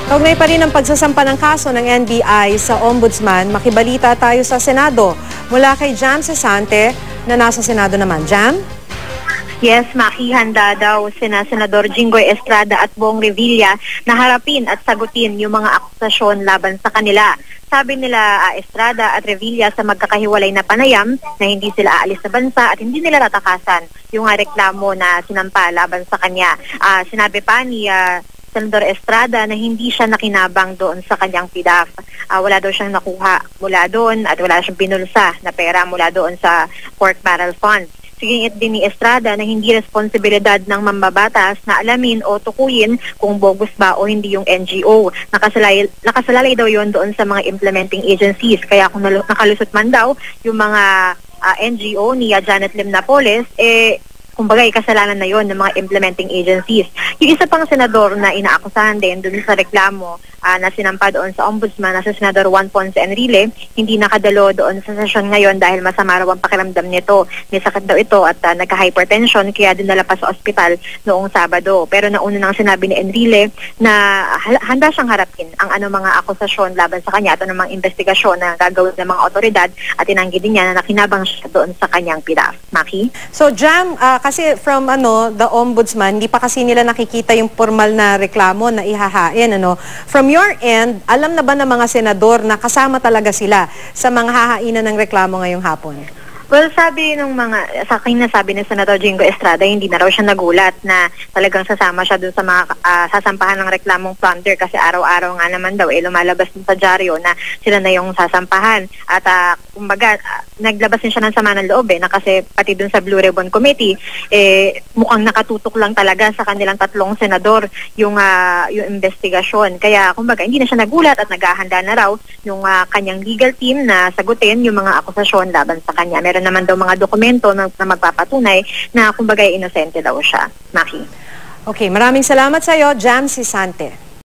Kaugnay pa rin ang pagsasampa ng kaso ng NBI sa Ombudsman, makibalita tayo sa Senado. Mula kay Jam Cesante na nasa Senado naman. Jam? Yes, makihanda daw sina Senador Jinggoy Estrada at Bong Revilla na harapin at sagutin yung mga akusasyon laban sa kanila. Sabi nila Estrada at Revilla sa magkakahiwalay na panayam na hindi sila aalis sa bansa at hindi nila tatakasan yung reklamo na sinampa laban sa kanya. Sinabi pa ni Senador Estrada na hindi siya nakinabang doon sa kanyang PDAF. Wala daw siyang nakuha mula doon at wala siyang binulsa na pera mula doon sa pork barrel fund. Sigingit din ni Estrada na hindi responsibilidad ng mambabatas na alamin o tukuyin kung bogus ba o hindi yung NGO. Nakasalalay daw yon doon sa mga implementing agencies. Kaya kung nakalusot man daw yung mga NGO ni Janet Lim Napoles, kumbaga kasalanan na yon ng mga implementing agencies. Yung isa pang senador na inaakusahan din doon sa reklamo na sinampa doon sa ombudsman na si Senador Juan Ponce Enrile, hindi nakadalo doon sa sesyon ngayon dahil masama raw ang pakiramdam nito. May sakit daw ito at nagka-hypertension kaya dinala pa sa ospital noong Sabado. Pero nauna nang sinabi ni Enrile na handa siyang harapin ang mga akusasyon laban sa kanya at anumang investigasyon na gagawin ng mga otoridad at tinanggi din niya na nakinabang siya doon sa kanyang PDAF. Maki? So Jam, kasi from the ombudsman, hindi pa kasi nila nakikita yung formal na reklamo na ihahain. From your end, alam na ba ng mga senador na kasama talaga sila sa mga hahainan ng reklamo ngayong hapon? Well, sabi ng sa akin na sabi ni Senador Jinggoy Estrada, hindi na raw siya nagulat na talagang sasama siya dun sa mga sasampahan ng reklamong plunder kasi araw-araw nga naman daw lumalabas din sa dyaryo na sila na yung sasampahan. At kumbaga, naglabas din siya ng sama ng loob na kasi pati dun sa Blue Ribbon Committee, mukhang nakatutok lang talaga sa kanilang tatlong senador yung investigasyon. Kaya kumbaga, hindi na siya nagulat at naghahanda na raw yung kanyang legal team na sagutin yung mga akusasyon laban sa kanya. Meron naman daw mga dokumento na magpapatunay na kumbaga inosente daw siya. Maki. Okay, maraming salamat sa iyo, Jam Cesante.